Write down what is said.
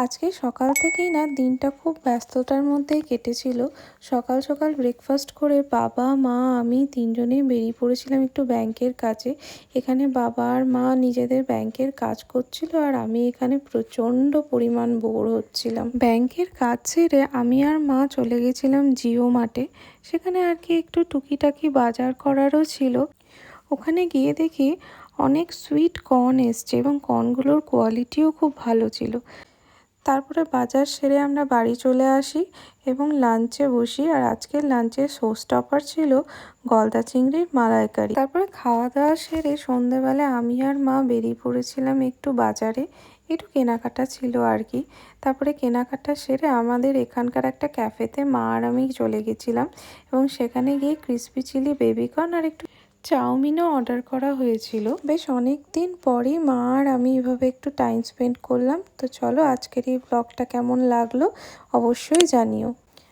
আজকে সকাল থেকেই না দিনটা খুব ব্যস্ততার মধ্যেই কেটেছিল। সকাল সকাল ব্রেকফাস্ট করে বাবা, মা, আমি তিনজনেই বেরিয়ে পড়েছিলাম একটু ব্যাংকের কাজে। এখানে বাবা আর মা নিজেদের ব্যাংকের কাজ করছিল আর আমি এখানে প্রচণ্ড পরিমাণ বোর হচ্ছিলাম। ব্যাংকের কাজ ছেড়ে আমি আর মা চলে গেছিলাম জিও মার্টে। সেখানে আর কি একটু টুকিটাকি বাজার করারও ছিল। ওখানে গিয়ে দেখি অনেক সুইট কর্ন এসছে এবং কর্নগুলোর কোয়ালিটিও খুব ভালো ছিল। তারপরে বাজার সেরে আমরা বাড়ি চলে আসি এবং লাঞ্চে বসি। আর আজকের লাঞ্চের শো স্টপার ছিল গলদা চিংড়ির মালাইকারি। তারপরে খাওয়া দাওয়া সেরে সন্ধেবেলা আমি আর মা বেরিয়ে পড়েছিলাম একটু বাজারে, একটু কেনাকাটা ছিল আর কি। তারপরে কেনাকাটা সেরে আমাদের এখানকার একটা ক্যাফেতে মা আর আমি চলে গেছিলাম এবং সেখানে গিয়ে ক্রিসপি চিলি বেবিকর্ন আর একটু চাউমিনও অর্ডার করা হয়েছিল। বেশ অনেক দিন পরই মা আর আমি এভাবে একটু টাইম স্পেন্ড করলাম। তো চলো আজকের এই ব্লগটা কেমন লাগলো অবশ্যই জানিও।